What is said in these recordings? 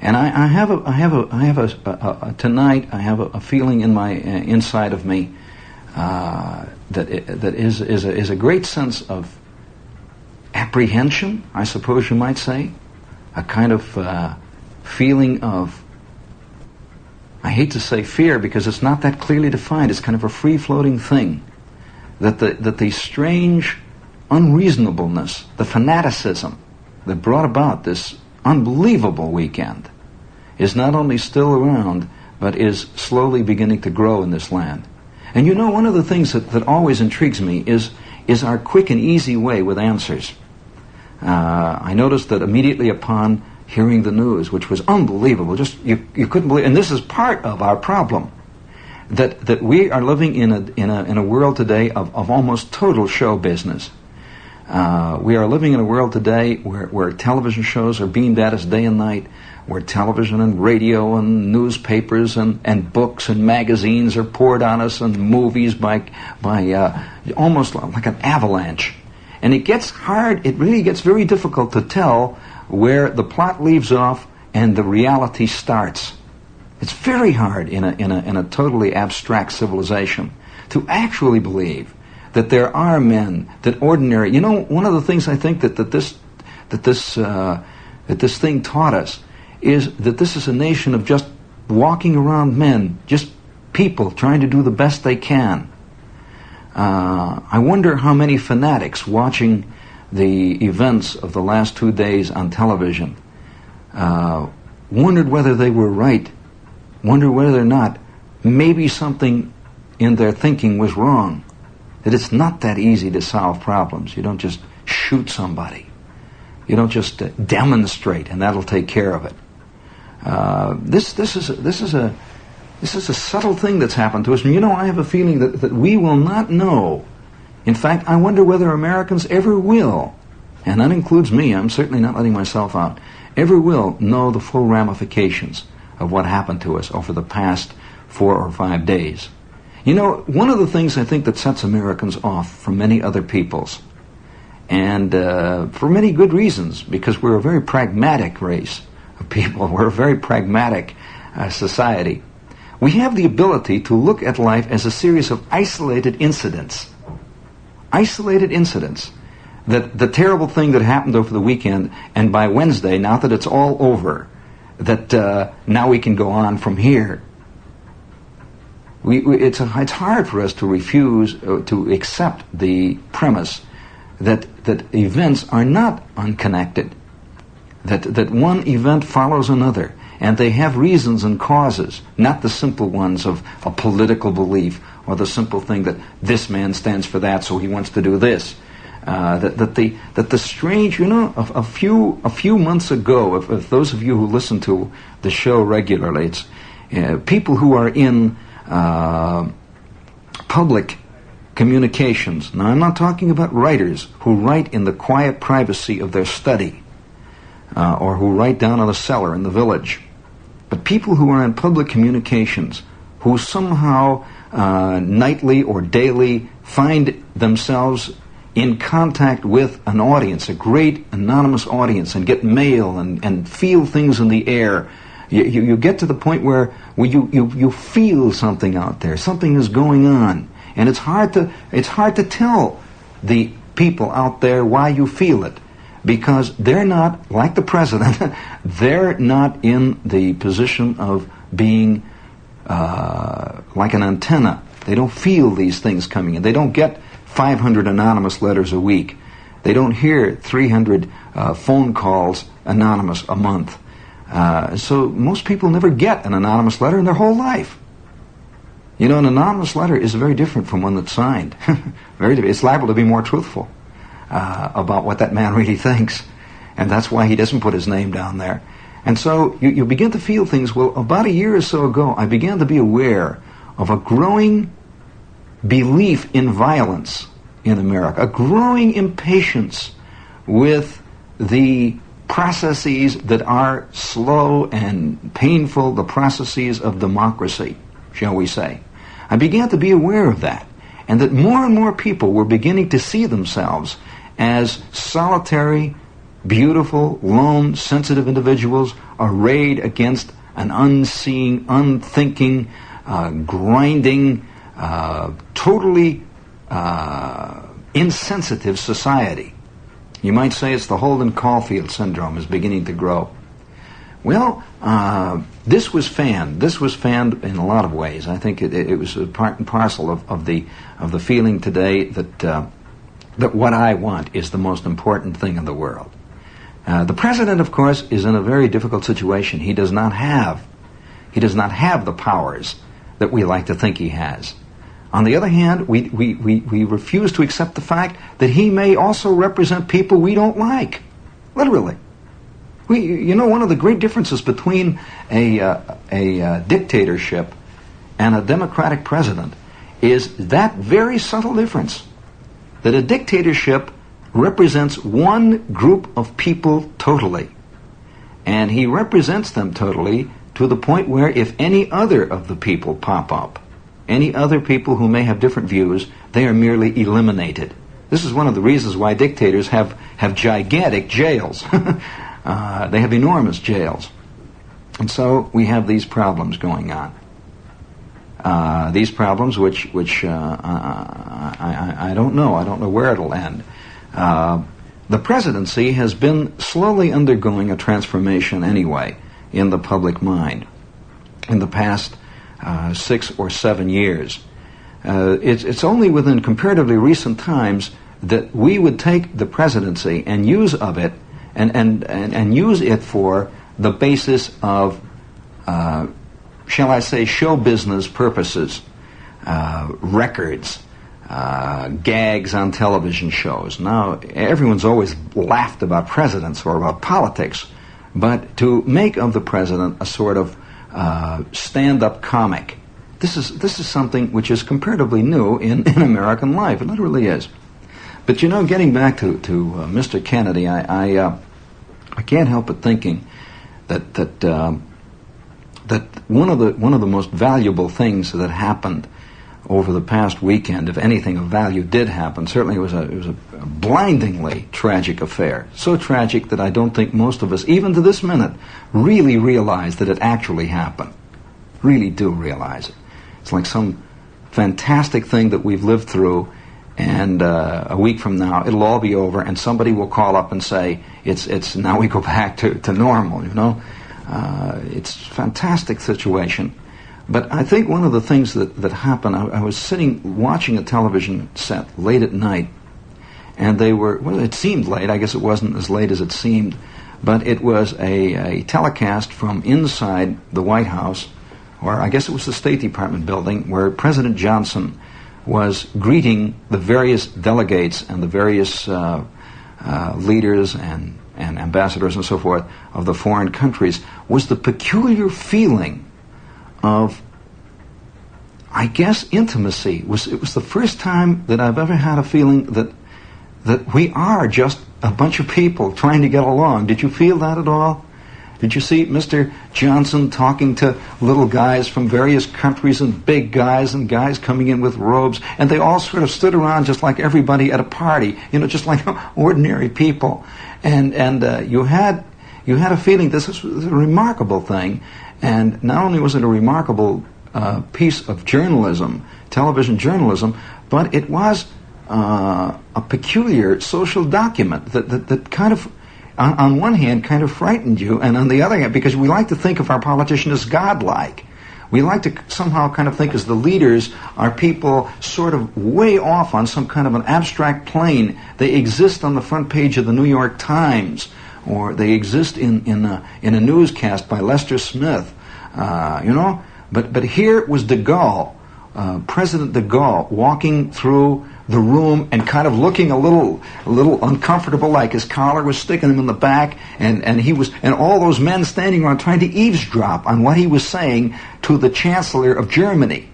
And tonight I have a feeling in my inside of me that is a great sense of apprehension, I suppose you might say, a kind of feeling of, I hate to say fear because it's not that clearly defined. It's kind of a free-floating thing. That the strange unreasonableness, the fanaticism that brought about this unbelievable weekend is not only still around, but is slowly beginning to grow in this land. And you know, one of the things that always intrigues me is our quick and easy way with answers. I noticed that immediately upon hearing the news, which was unbelievable, just you couldn't believe, and this is part of our problem, that we are living in a world today of almost total show business. We are living in a world today where television shows are beamed at us day and night, where television and radio and newspapers and books and magazines are poured on us, and movies by almost like an avalanche. And it gets hard, it really gets very difficult to tell where the plot leaves off and the reality starts. It's very hard in a totally abstract civilization to actually believe that there are men, that ordinary. You know, one of the things I think that this thing taught us is that this is a nation of just walking around men, just people trying to do the best they can. I wonder how many fanatics watching the events of the last 2 days on television wondered whether they were right, wondered whether or not maybe something in their thinking was wrong, that it's not that easy to solve problems. You don't just shoot somebody. You don't just demonstrate and that'll take care of it. This is a subtle thing that's happened to us. And you know, I have a feeling that we will not know. In fact, I wonder whether Americans ever will, and that includes me, I'm certainly not letting myself out, ever will know the full ramifications of what happened to us over the past 4 or 5 days. You know, one of the things I think that sets Americans off from many other peoples, and for many good reasons, because we're a very pragmatic race of people, we're a very pragmatic society. We have the ability to look at life as a series of isolated incidents. Isolated incidents. That the terrible thing that happened over the weekend, and by Wednesday, now that it's all over, that now we can go on from here. It's hard for us to refuse to accept the premise that events are not unconnected. That one event follows another, and they have reasons and causes, not the simple ones of a political belief or the simple thing that this man stands for that, so he wants to do this. That the strange, you know, a few months ago, if those of you who listen to the show regularly, it's people who are in public communications. Now, I'm not talking about writers who write in the quiet privacy of their study, or who write down in a cellar in the village, but people who are in public communications, who somehow nightly or daily find themselves in contact with an audience, a great anonymous audience, and get mail and feel things in the air. You get to the point where you feel something out there, something is going on, and it's hard to tell the people out there why you feel it, because they're not, like the president, they're not in the position of being like an antenna. They don't feel these things coming in. They don't get 500 anonymous letters a week. They don't hear 300 phone calls anonymous a month. So most people never get an anonymous letter in their whole life. You know, an anonymous letter is very different from one that's signed. Very different. It's liable to be more truthful about what that man really thinks. And that's why he doesn't put his name down there. And so you begin to feel things. Well, about a year or so ago, I began to be aware of a growing belief in violence in America, a growing impatience with the processes that are slow and painful, the processes of democracy, shall we say. I began to be aware of that, and that more and more people were beginning to see themselves as solitary beautiful, lone, sensitive individuals arrayed against an unseeing, unthinking, grinding, totally insensitive society. You might say it's the Holden Caulfield syndrome is beginning to grow. Well, this was fanned. This was fanned in a lot of ways. I think it was a part and parcel of the feeling today that what I want is the most important thing in the world. The president, of course, is in a very difficult situation. He does not have the powers that we like to think he has. On the other hand, we refuse to accept the fact that he may also represent people we don't like, literally. One of the great differences between a dictatorship and a democratic president is that very subtle difference, that a dictatorship represents one group of people totally, and he represents them totally to the point where if any other of the people pop up, any other people who may have different views, they are merely eliminated. This is one of the reasons why dictators have gigantic jails. They have enormous jails. And so we have these problems going on. These problems which I don't know. I don't know where it'll end. The presidency has been slowly undergoing a transformation anyway in the public mind in the past 6 or 7 years. It's only within comparatively recent times that we would take the presidency and use of it and use it for the basis of, shall I say, show business purposes, records, gags on television shows. Now, everyone's always laughed about presidents or about politics, but to make of the president a sort of stand-up comic, this is something which is comparatively new in American life. It literally is. But getting back to Mr. Kennedy, I can't help but thinking that one of the most valuable things that happened over the past weekend, if anything of value did happen, certainly it was a blindingly tragic affair. So tragic that I don't think most of us, even to this minute, really realize that it actually happened. Really do realize it. It's like some fantastic thing that we've lived through, and a week from now it'll all be over, and somebody will call up and say it's now we go back to normal. It's a fantastic situation. But I think one of the things that happened, I was sitting watching a television set late at night, and it seemed late. I guess it wasn't as late as it seemed, but it was a telecast from inside the White House, or I guess it was the State Department building, where President Johnson was greeting the various delegates and the various leaders and ambassadors and so forth of the foreign countries, was the peculiar feeling of, I guess, intimacy. It was the first time that I've ever had a feeling that we are just a bunch of people trying to get along. Did you feel that at all? Did you see Mr. Johnson talking to little guys from various countries and big guys and guys coming in with robes, and they all sort of stood around just like everybody at a party, just like ordinary people, and you had a feeling this was a remarkable thing. And not only was it a remarkable piece of journalism, television journalism, but it was a peculiar social document that kind of, on one hand, kind of frightened you, and on the other hand, because we like to think of our politicians as godlike. We like to somehow kind of think as the leaders are people sort of way off on some kind of an abstract plane. They exist on the front page of the New York Times, or they exist in a newscast by Lester Smith, But here was de Gaulle, President de Gaulle, walking through the room and kind of looking a little uncomfortable, like his collar was sticking him in the back, and all those men standing around trying to eavesdrop on what he was saying to the Chancellor of Germany.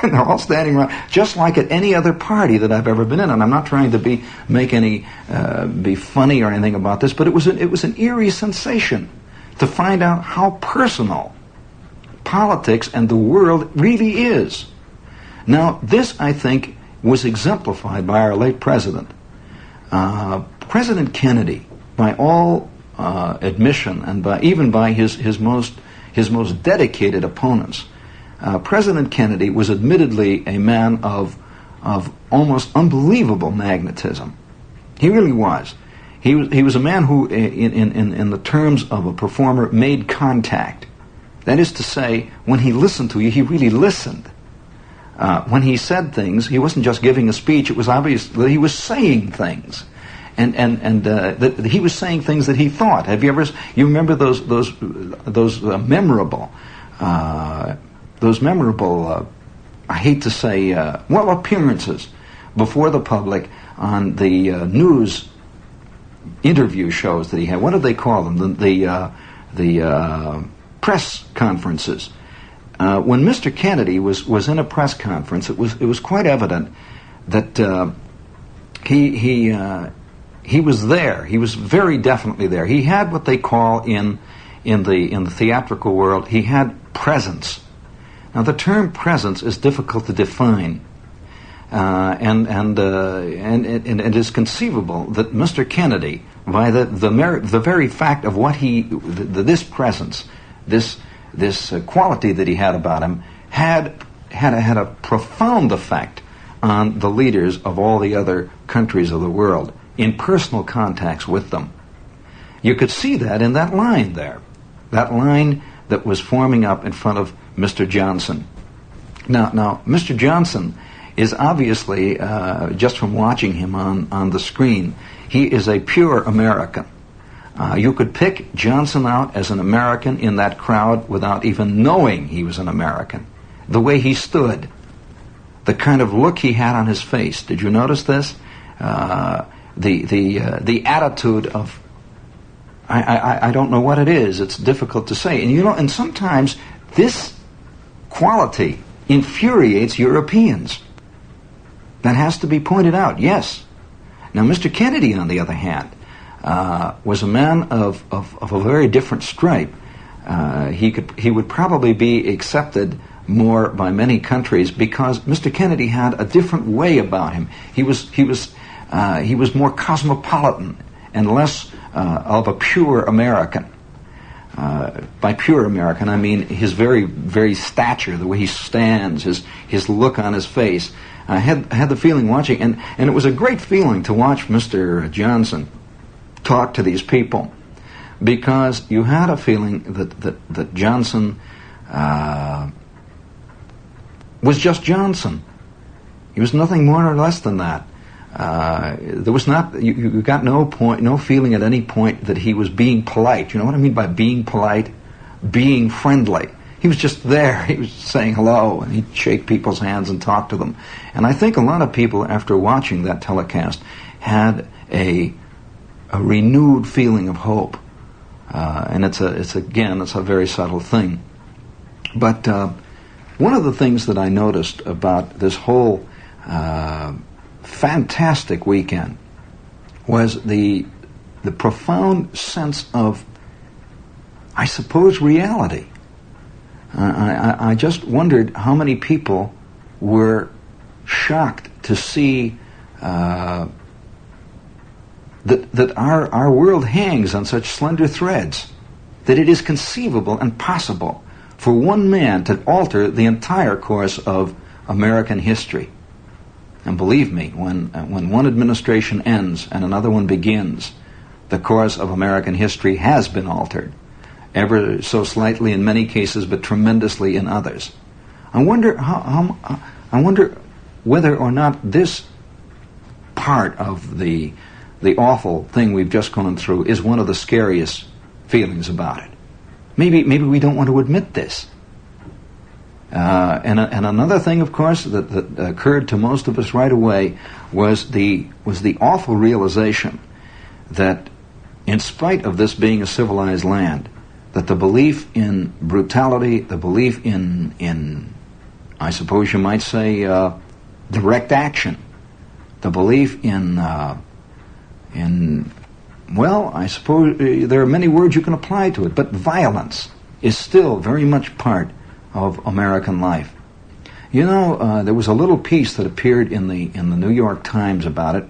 They're all standing around, just like at any other party that I've ever been in. And I'm not trying to be funny or anything about this, but it was an eerie sensation to find out how personal politics and the world really is. Now, this, I think, was exemplified by our late president. President Kennedy, by all admission, and even by his most dedicated opponents, President Kennedy was admittedly a man of almost unbelievable magnetism. He really was. He was a man who, in the terms of a performer, made contact. That is to say, when he listened to you, he really listened. When he said things, he wasn't just giving a speech. It was obvious that he was saying things, and that he was saying things that he thought. Have you ever? You remember those memorable, I hate to say, appearances before the public on the news interview shows that he had. What did they call them? The press conferences. When Mr. Kennedy was in a press conference, it was quite evident that he was there. He was very definitely there. He had what they call in the theatrical world, he had presence. Now, the term presence is difficult to define, and it is conceivable that Mr. Kennedy, by the very fact of what this presence, this quality that he had about him, had a profound effect on the leaders of all the other countries of the world in personal contacts with them. You could see that in that line there, that line that was forming up in front of Mr. Johnson. Now, Mr. Johnson is obviously, just from watching him on the screen, he is a pure American. You could pick Johnson out as an American in that crowd without even knowing he was an American. The way he stood, the kind of look he had on his face. Did you notice this? The attitude of, I don't know what it is. It's difficult to say. And sometimes this quality infuriates Europeans. That has to be pointed out, yes. Now, Mr. Kennedy, on the other hand, was a man of a very different stripe. He would probably be accepted more by many countries because Mr. Kennedy had a different way about him. He was more cosmopolitan and less of a pure American. By pure American, I mean his very stature, the way he stands, his look on his face. I had the feeling watching, and it was a great feeling to watch Mr. Johnson talk to these people, because you had a feeling that Johnson was just Johnson. He was nothing more or less than that. There was not, you got no feeling at any point that he was being polite. You know what I mean by being polite? Being friendly. He was just there. He was saying hello, and he'd shake people's hands and talk to them. And I think a lot of people, after watching that telecast, had a renewed feeling of hope. And it's a very subtle thing. But one of the things that I noticed about this whole fantastic weekend was the profound sense of, I suppose, reality. I just wondered how many people were shocked to see that our world hangs on such slender threads, that it is conceivable and possible for one man to alter the entire course of American history. And believe me, when one administration ends and another one begins, the course of American history has been altered, ever so slightly in many cases, but tremendously in others. I wonder I wonder whether or not this part of the awful thing we've just gone through is one of the scariest feelings about it. Maybe we don't want to admit this. And another thing, of course, that occurred to most of us right away was the awful realization that, in spite of this being a civilized land, that the belief in brutality, the belief in I suppose you might say, direct action, the belief in well, I suppose there are many words you can apply to it, but violence is still very much part of American life. You know, there was a little piece that appeared in the New York Times about it